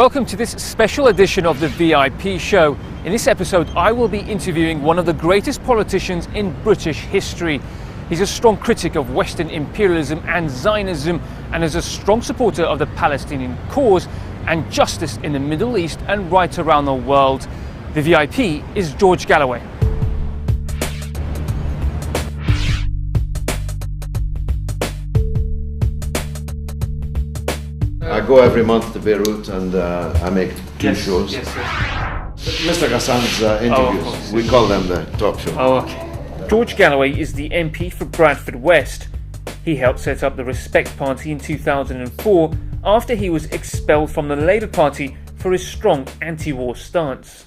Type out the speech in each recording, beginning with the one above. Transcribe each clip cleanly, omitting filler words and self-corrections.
Welcome to this special edition of the VIP show. In this episode, I will be interviewing one of the greatest politicians in British history. He's a strong critic of Western imperialism and Zionism, and is a strong supporter of the Palestinian cause and justice in the Middle East and right around the world. The VIP is George Galloway. I go every month to Beirut and I make two shows. Yes. Mr. Ghassan's interviews, we call them the talk show. Oh, okay. George Galloway is the MP for Bradford West. He helped set up the Respect Party in 2004 after he was expelled from the Labour Party for his strong anti-war stance.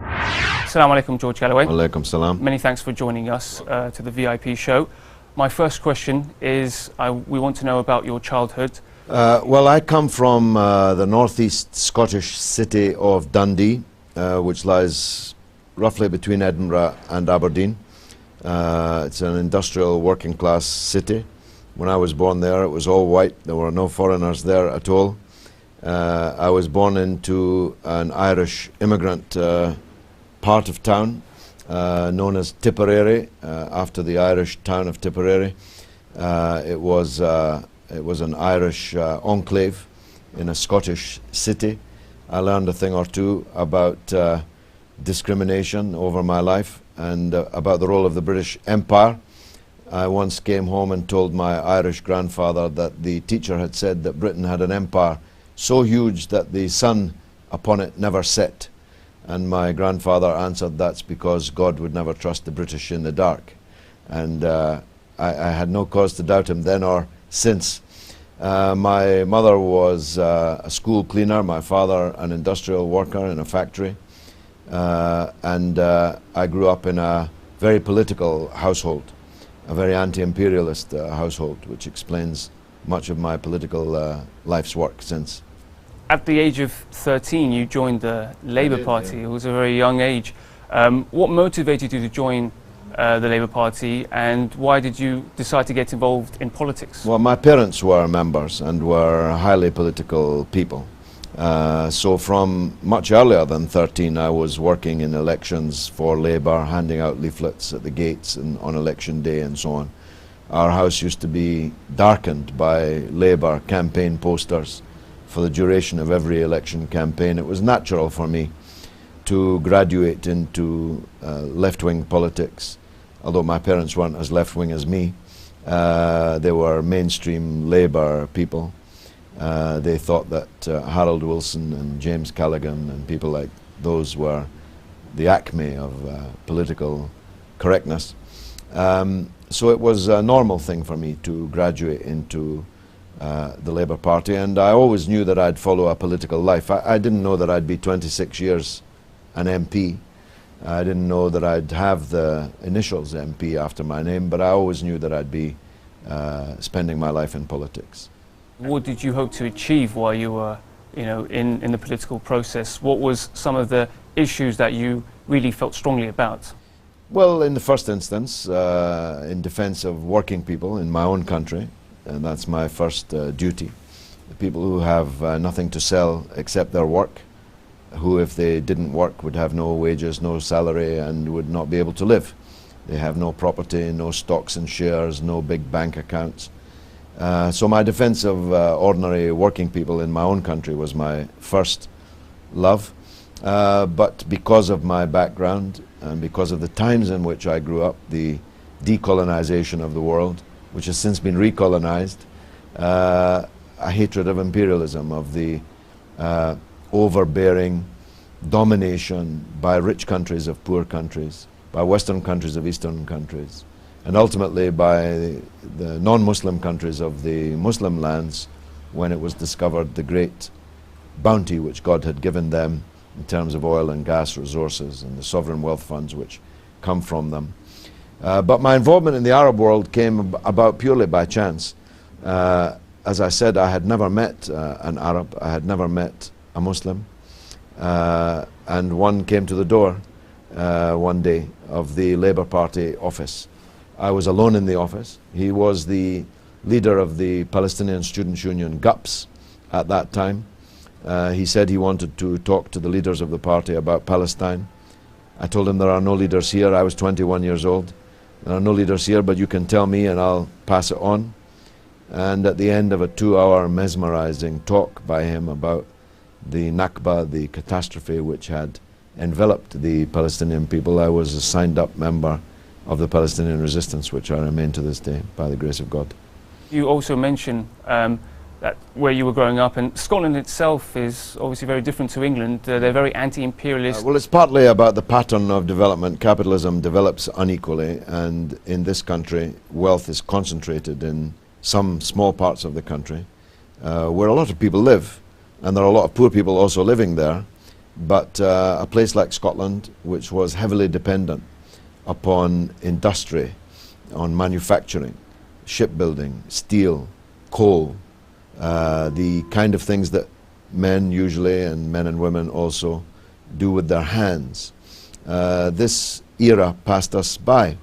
Assalamu alaikum, George Galloway. Alaikum salam. Many thanks for joining us to the VIP show. My first question is, we want to know about your childhood. Well, I come from the northeast Scottish city of Dundee, which lies roughly between Edinburgh and Aberdeen. It's an industrial working class city. When I was born there, it was all white. There were no foreigners there at all. I was born into an Irish immigrant part of town known as Tipperary, after the Irish town of Tipperary. It was an Irish enclave in a Scottish city. I learned a thing or two about discrimination over my life and about the role of the British Empire. I once came home and told my Irish grandfather that the teacher had said that Britain had an empire so huge that the sun upon it never set. And my grandfather answered, that's because God would never trust the British in the dark. And I had no cause to doubt him then or since. My mother was a school cleaner, my father an industrial worker in a factory, and I grew up in a very political household, a very anti-imperialist household, which explains much of my political life's work since. At the age of 13, you joined the Labour Party. It was a very young age. What motivated you to join the Labour Party, and why did you decide to get involved in politics? Well, my parents were members and were highly political people. So from much earlier than 13, I was working in elections for Labour, handing out leaflets at the gates and on election day and so on. Our house used to be darkened by Labour campaign posters for the duration of every election campaign. It was natural for me to graduate into left-wing politics. Although my parents weren't as left-wing as me, they were mainstream Labour people. They thought that Harold Wilson and James Callaghan and people like those were the acme of political correctness. So it was a normal thing for me to graduate into the Labour Party, and I always knew that I'd follow a political life. I didn't know that I'd be 26 years an MP. I didn't know that I'd have the initials MP after my name, but I always knew that I'd be spending my life in politics. What did you hope to achieve while you were, in the political process? What was some of the issues that you really felt strongly about? Well, in the first instance, in defense of working people in my own country, and that's my first duty. The people who have nothing to sell except their work, who if they didn't work would have no wages, no salary, and would not be able to live. They have no property, no stocks and shares, no big bank accounts. So my defense of ordinary working people in my own country was my first love. But because of my background and because of the times in which I grew up, the decolonization of the world, which has since been recolonized, a hatred of imperialism, of the overbearing domination by rich countries of poor countries, by Western countries of Eastern countries, and ultimately by the non-Muslim countries of the Muslim lands when it was discovered the great bounty which God had given them in terms of oil and gas resources and the sovereign wealth funds which come from them. But my involvement in the Arab world came about purely by chance. As I said, I had never met an Arab, I had never met a Muslim, and one came to the door one day of the Labour Party office. I was alone in the office. He was the leader of the Palestinian Students' Union, GUPS, at that time. He said he wanted to talk to the leaders of the party about Palestine. I told him there are no leaders here. I was 21 years old. There are no leaders here, but you can tell me and I'll pass it on. And at the end of a 2-hour mesmerizing talk by him about the Nakba, the catastrophe which had enveloped the Palestinian people, I was a signed-up member of the Palestinian resistance, which I remain to this day, by the grace of God. You also mention that where you were growing up, and Scotland itself is obviously very different to England. They're very anti-imperialist. Well, it's partly about the pattern of development. Capitalism develops unequally, and in this country, wealth is concentrated in some small parts of the country, where a lot of people live, and there are a lot of poor people also living there. But a place like Scotland, which was heavily dependent upon industry, on manufacturing, shipbuilding, steel, coal, the kind of things that men usually, and men and women also, do with their hands. This era passed us by,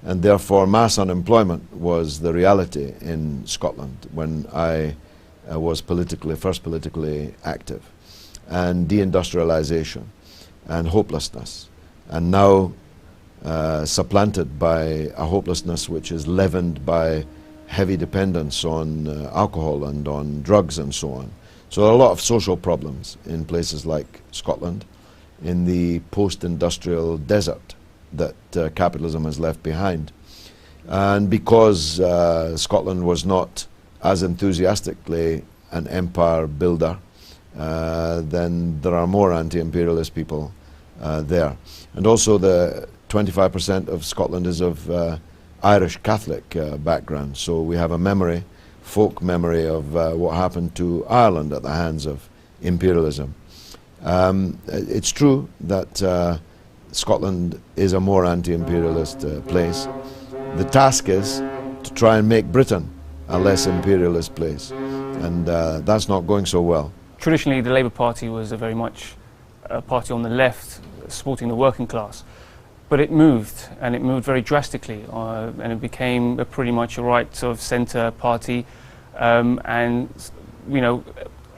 and therefore mass unemployment was the reality in Scotland when I was first politically active, and deindustrialization and hopelessness, and now supplanted by a hopelessness which is leavened by heavy dependence on alcohol and on drugs and so on. So there are a lot of social problems in places like Scotland, in the post-industrial desert that capitalism has left behind. And because Scotland was not as enthusiastically an empire builder, then there are more anti-imperialist people there. And also the 25% of Scotland is of Irish Catholic background, so we have a memory, folk memory of what happened to Ireland at the hands of imperialism. It's true that Scotland is a more anti-imperialist place. The task is to try and make Britain a less imperialist place, and that's not going so well. Traditionally, the Labour Party was very much a party on the left, supporting the working class. But it moved, and it moved very drastically, and it became pretty much a right of centre party, and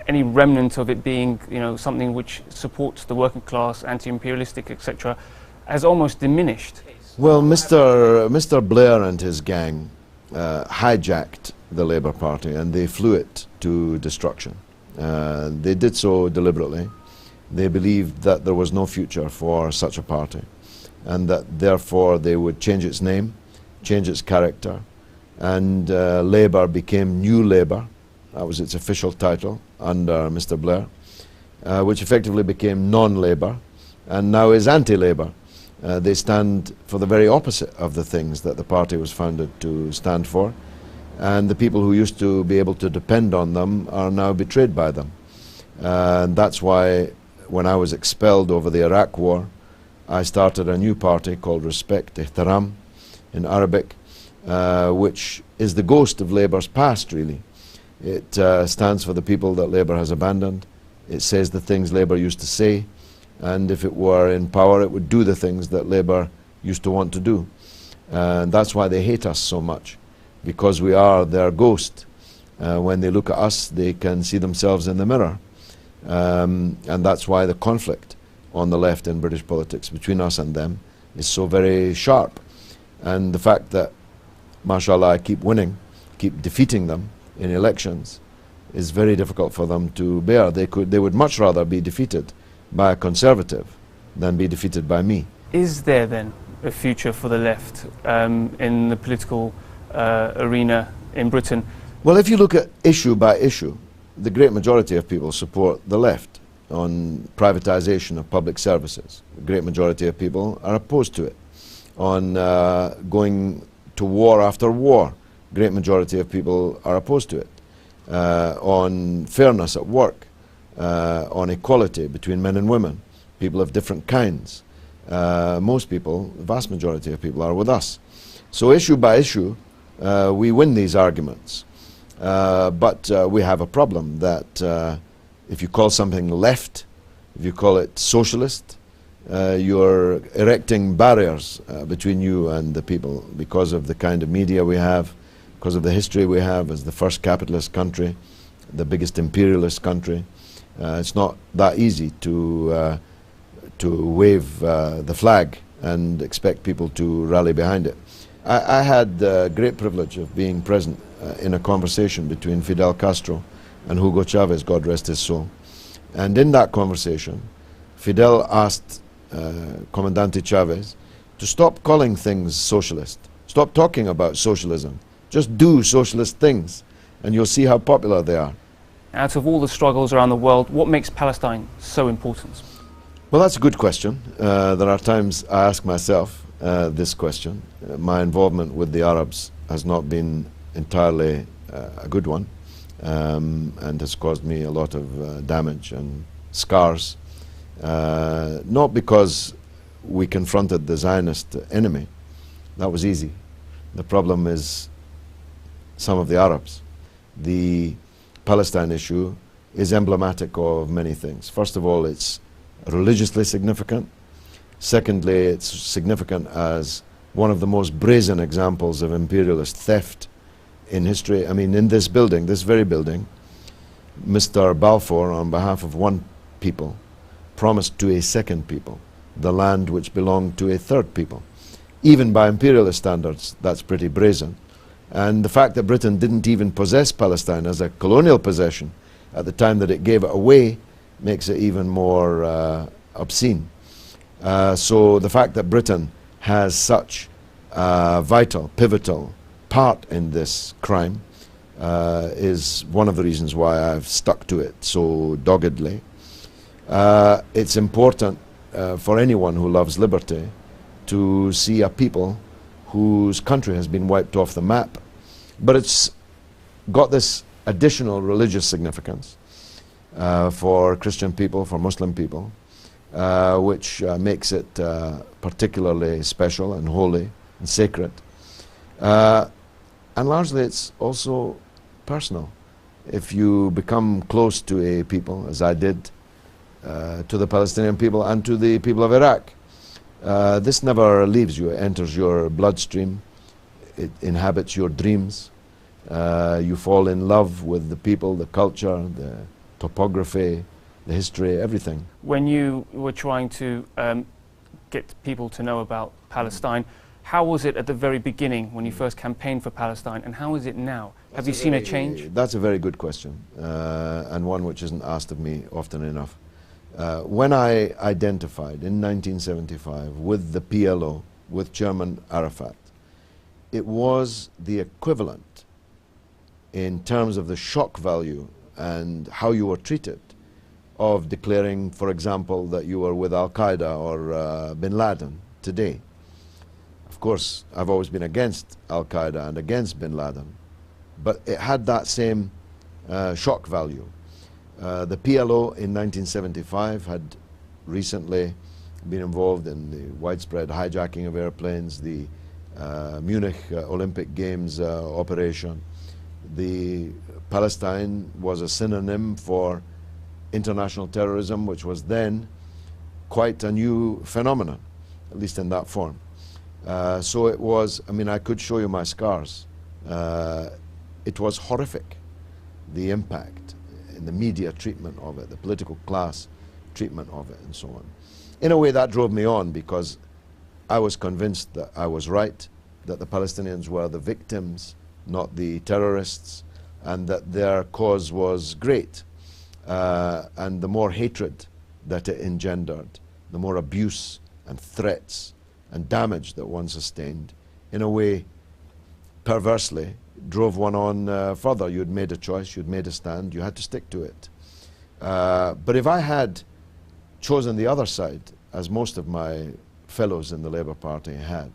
any remnant of it being something which supports the working class, anti-imperialistic, etc., has almost diminished. Well, Mr. Blair and his gang hijacked the Labour Party, and they flew it to destruction. They did so deliberately. They believed that there was no future for such a party, and that therefore they would change its name, change its character, and Labour became New Labour. That was its official title under Mr. Blair, which effectively became non-Labour and now is anti-Labour. They stand for the very opposite of the things that the party was founded to stand for, and the people who used to be able to depend on them are now betrayed by them. And that's why when I was expelled over the Iraq War, I started a new party called Respect, Ihtaram in Arabic, which is the ghost of Labour's past, really. It stands for the people that Labour has abandoned. It says the things Labour used to say, and if it were in power, it would do the things that Labour used to want to do. And that's why they hate us so much, because we are their ghost. When they look at us, they can see themselves in the mirror. And that's why the conflict on the left in British politics between us and them is so very sharp. And the fact that, mashallah, I keep winning, keep defeating them in elections, is very difficult for them to bear. They would much rather be defeated by a Conservative than be defeated by me. Is there then a future for the left in the political arena in Britain? Well, if you look at issue by issue, the great majority of people support the left on privatization of public services. The great majority of people are opposed to it. On going to war after war, great majority of people are opposed to it. On fairness at work, on equality between men and women, people of different kinds. Most people, the vast majority of people, are with us. So issue by issue, we win these arguments. But we have a problem that if you call something left, if you call it socialist, you're erecting barriers between you and the people because of the kind of media we have, because of the history we have as the first capitalist country, the biggest imperialist country, It's not that easy to wave the flag and expect people to rally behind it. I had the great privilege of being present in a conversation between Fidel Castro and Hugo Chavez, God rest his soul. And in that conversation, Fidel asked Comandante Chavez to stop calling things socialist. Stop talking about socialism. Just do socialist things, and you'll see how popular they are. Out of all the struggles around the world, what makes Palestine so important? Well, that's a good question. There are times I ask myself this question. My involvement with the Arabs has not been entirely a good one, and has caused me a lot of damage and scars. Not because we confronted the Zionist enemy. That was easy. The problem is some of the Arabs. The Palestine issue is emblematic of many things. First of all, it's religiously significant. Secondly, it's significant as one of the most brazen examples of imperialist theft in history. I mean, in this building, this very building, Mr. Balfour, on behalf of one people, promised to a second people the land which belonged to a third people. Even by imperialist standards, that's pretty brazen. And the fact that Britain didn't even possess Palestine as a colonial possession at the time that it gave it away makes it even more obscene. So the fact that Britain has such a vital, pivotal part in this crime is one of the reasons why I've stuck to it so doggedly. It's important for anyone who loves liberty to see a people whose country has been wiped off the map. But it's got this additional religious significance for Christian people, for Muslim people, which makes it particularly special and holy and sacred. And largely it's also personal. If you become close to a people, as I did, to the Palestinian people and to the people of Iraq, this never leaves you. It enters your bloodstream. It inhabits your dreams. You fall in love with the people, the culture, the topography, the history, everything. When you were trying to get people to know about Palestine, how was it at the very beginning when you first campaigned for Palestine, and how is it now? Have you seen a change? That's a very good question, and one which isn't asked of me often enough. When I identified in 1975 with the PLO, with Chairman Arafat, it was the equivalent in terms of the shock value and how you were treated of declaring, for example, that you were with Al-Qaeda or bin Laden today. Of course, I've always been against Al-Qaeda and against bin Laden, but it had that same shock value. The PLO in 1975 had recently been involved in the widespread hijacking of airplanes, the Munich Olympic Games operation. The Palestine was a synonym for international terrorism, which was then quite a new phenomenon, at least in that form. So it was, I mean, I could show you my scars. It was horrific, the impact in the media treatment of it, the political class treatment of it, and so on. In a way, that drove me on because I was convinced that I was right, that the Palestinians were the victims, not the terrorists, and that their cause was great. And the more hatred that it engendered, the more abuse and threats and damage that one sustained, in a way, perversely, drove one on further. You'd made a choice, you'd made a stand, you had to stick to it. But if I had chosen the other side, as most of my fellows in the Labour Party had,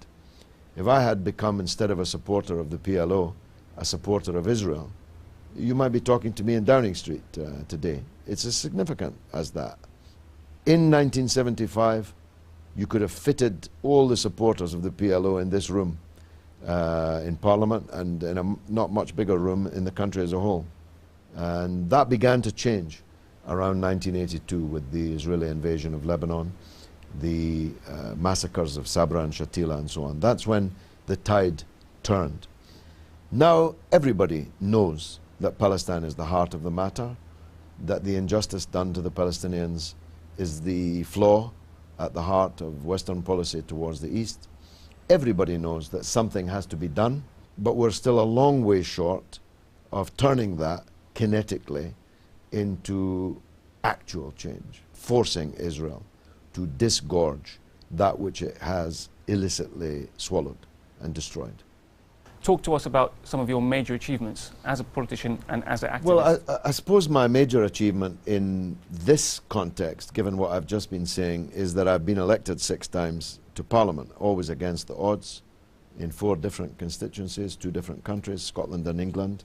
if I had become, instead of a supporter of the PLO, a supporter of Israel, you might be talking to me in Downing Street today. It's as significant as that. In 1975, you could have fitted all the supporters of the PLO in this room in Parliament and in a not much bigger room in the country as a whole. And that began to change around 1982 with the Israeli invasion of Lebanon, the massacres of Sabra and Shatila and so on. That's when the tide turned. Now everybody knows that Palestine is the heart of the matter, that the injustice done to the Palestinians is the flaw at the heart of Western policy towards the East. Everybody knows that something has to be done, but we're still a long way short of turning that kinetically into actual change, forcing Israel to disgorge that which it has illicitly swallowed and destroyed. Talk to us about some of your major achievements as a politician and as an activist. Well, I suppose my major achievement in this context, given what I've just been saying, is that I've been elected 6 times to Parliament, always against the odds, in 4 different constituencies, 2 different countries, Scotland and England,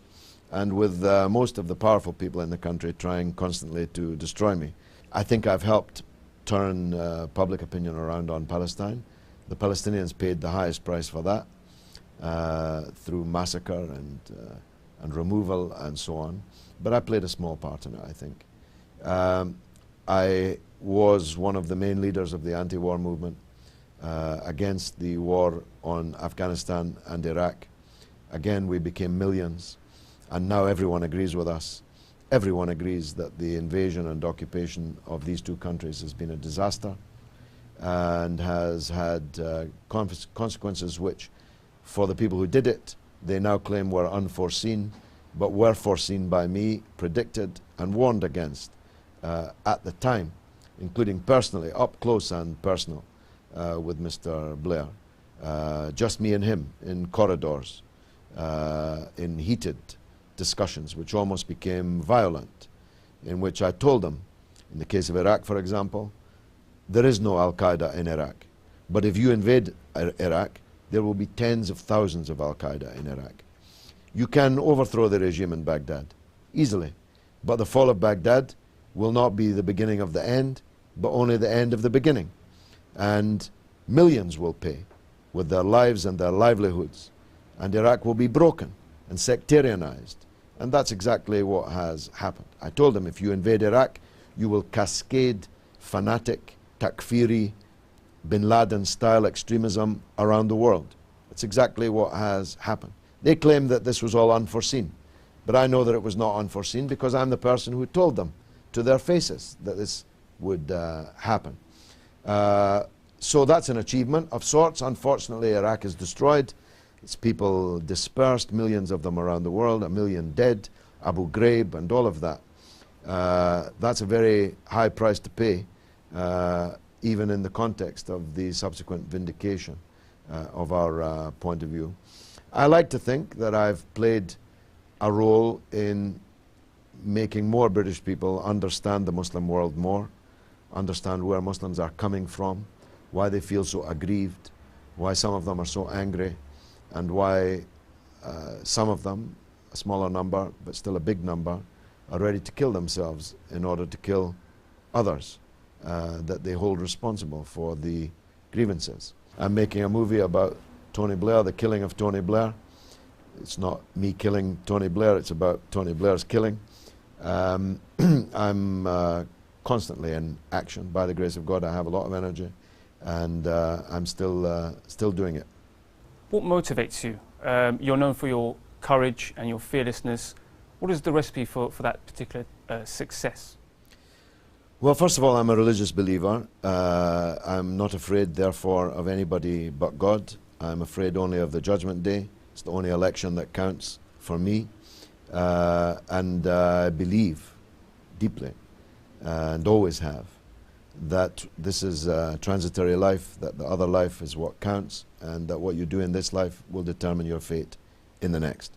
and with most of the powerful people in the country trying constantly to destroy me. I think I've helped turn public opinion around on Palestine. The Palestinians paid the highest price for that. Through massacre and removal and so on. But I played a small part in it, I think. I was one of the main leaders of the anti-war movement against the war on Afghanistan and Iraq. Again, we became millions, and now everyone agrees with us. Everyone agrees that the invasion and occupation of these 2 countries has been a disaster and has had consequences which, for the people who did it, they now claim were unforeseen, but were foreseen by me, predicted and warned against at the time, including personally, up close and personal, with Mr. Blair. Just me and him in corridors, in heated discussions, which almost became violent, in which I told them, in the case of Iraq, for example, there is no Al-Qaeda in Iraq. But if you invade Iraq, there will be tens of thousands of Al-Qaeda in Iraq. You can overthrow the regime in Baghdad, easily. But the fall of Baghdad will not be the beginning of the end, but only the end of the beginning. And millions will pay with their lives and their livelihoods. And Iraq will be broken and sectarianized. And that's exactly what has happened. I told them, if you invade Iraq, you will cascade fanatic, takfiri, bin Laden-style extremism around the world. That's exactly what has happened. They claim that this was all unforeseen, but I know that it was not unforeseen because I'm the person who told them to their faces that this would happen. So that's an achievement of sorts. Unfortunately, Iraq is destroyed. Its people dispersed, millions of them around the world, 1 million dead, Abu Ghraib and all of that. That's a very high price to pay, even in the context of the subsequent vindication of our point of view. I like to think that I've played a role in making more British people understand the Muslim world more, understand where Muslims are coming from, why they feel so aggrieved, why some of them are so angry, and why some of them, a smaller number, but still a big number, are ready to kill themselves in order to kill others that they hold responsible for the grievances. I'm making a movie about Tony Blair, the killing of Tony Blair. It's not me killing Tony Blair, it's about Tony Blair's killing. I'm constantly in action. By the grace of God, I have a lot of energy, and I'm still doing it. What motivates you? You're known for your courage and your fearlessness. What is the recipe for that particular success? Well, first of all, I'm a religious believer. I'm not afraid, therefore, of anybody but God. I'm afraid only of the Judgment Day. It's the only election that counts for me. And I believe deeply, and always have, that this is a transitory life, that the other life is what counts, and that what you do in this life will determine your fate in the next.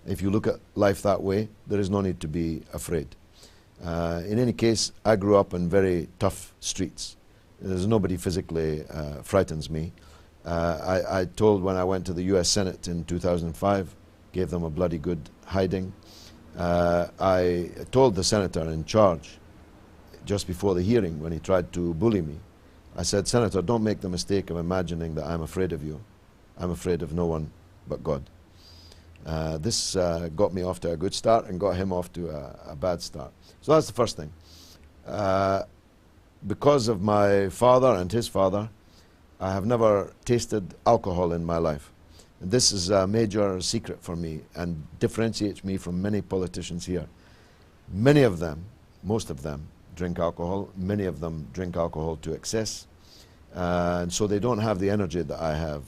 If you look at life that way, there is no need to be afraid. In any case, I grew up in very tough streets. There's nobody physically frightens me. I told when I went to the US Senate in 2005, gave them a bloody good hiding. I told the senator in charge just before the hearing when he tried to bully me, I said, "Senator, don't make the mistake of imagining that I'm afraid of you. I'm afraid of no one but God." This got me off to a good start and got him off to a bad start. So that's the first thing. Because of my father and his father, I have never tasted alcohol in my life. And this is a major secret for me and differentiates me from many politicians here. Many of them, most of them drink alcohol. Many of them drink alcohol to excess. And so they don't have the energy that I have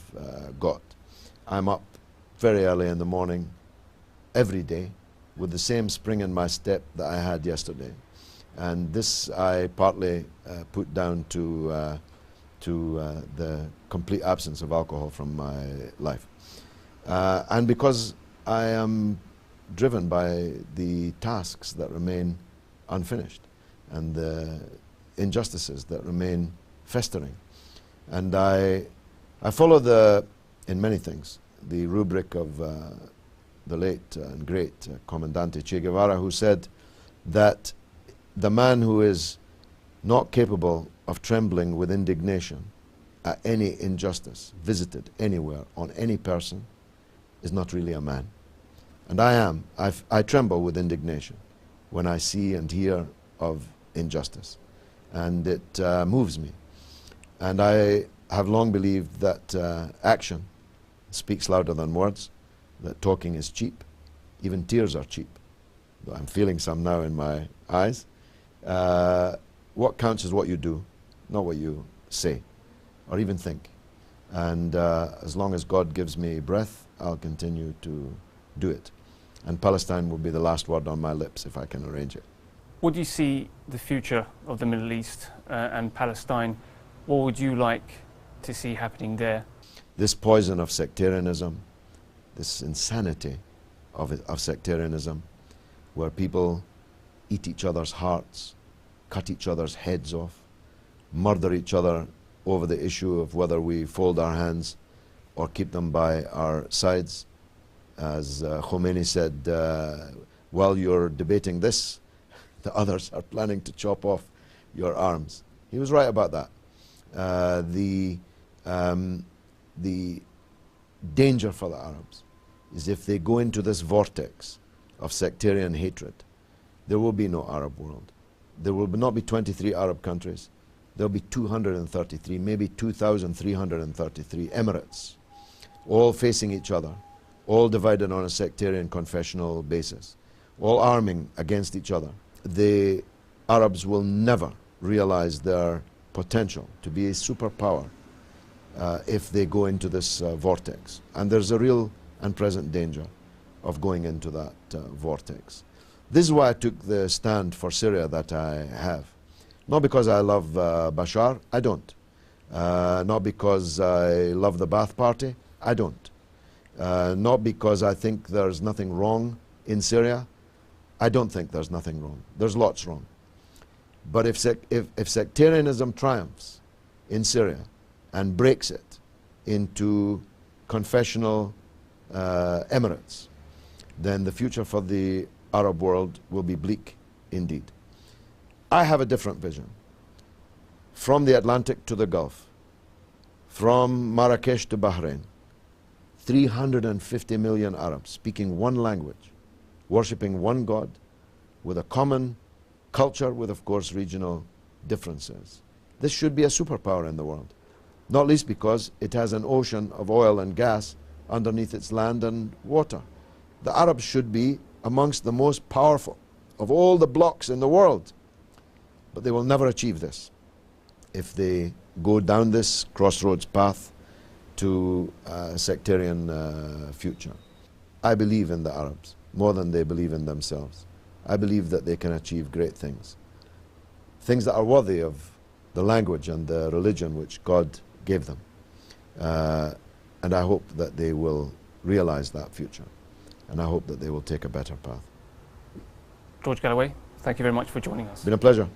got. I'm up very early in the morning, every day, with the same spring in my step that I had yesterday. And this I partly put down to the complete absence of alcohol from my life. And because I am driven by the tasks that remain unfinished and the injustices that remain festering. And I follow in many things, the rubric of the late and great Comandante Che Guevara, who said that the man who is not capable of trembling with indignation at any injustice visited anywhere on any person is not really a man. And I am. I tremble with indignation when I see and hear of injustice. And it moves me. And I have long believed that action speaks louder than words, that talking is cheap. Even tears are cheap. Though I'm feeling some now in my eyes. What counts is what you do, not what you say or even think. And as long as God gives me breath, I'll continue to do it. And Palestine will be the last word on my lips if I can arrange it. What do you see the future of the Middle East and Palestine? What would you like to see happening there? This poison of sectarianism, this insanity of sectarianism, where people eat each other's hearts, cut each other's heads off, murder each other over the issue of whether we fold our hands or keep them by our sides. As Khomeini said, while you're debating this, the others are planning to chop off your arms. He was right about that. The danger for the Arabs is if they go into this vortex of sectarian hatred, there will be no Arab world. There will not be 23 Arab countries. There will be 233, maybe 2,333 emirates, all facing each other, all divided on a sectarian confessional basis, all arming against each other. The Arabs will never realize their potential to be a superpower if they go into this vortex. And there's a real and present danger of going into that vortex. This is why I took the stand for Syria that I have. Not because I love Bashar, I don't. Not because I love the Ba'ath Party, I don't. Not because I think there's nothing wrong in Syria, I don't think there's nothing wrong. There's lots wrong. But if sectarianism triumphs in Syria and breaks it into confessional emirates, then the future for the Arab world will be bleak indeed. I have a different vision. From the Atlantic to the Gulf, from Marrakesh to Bahrain, 350 million Arabs speaking one language, worshipping one God, with a common culture, with of course regional differences. This should be a superpower in the world, not least because it has an ocean of oil and gas underneath its land and water. The Arabs should be amongst the most powerful of all the blocs in the world, but they will never achieve this if they go down this crossroads path to a sectarian future. I believe in the Arabs more than they believe in themselves. I believe that they can achieve great things, things that are worthy of the language and the religion which God gave them. And I hope that they will realize that future, and I hope that they will take a better path. George Galloway, thank you very much for joining us. Been a pleasure.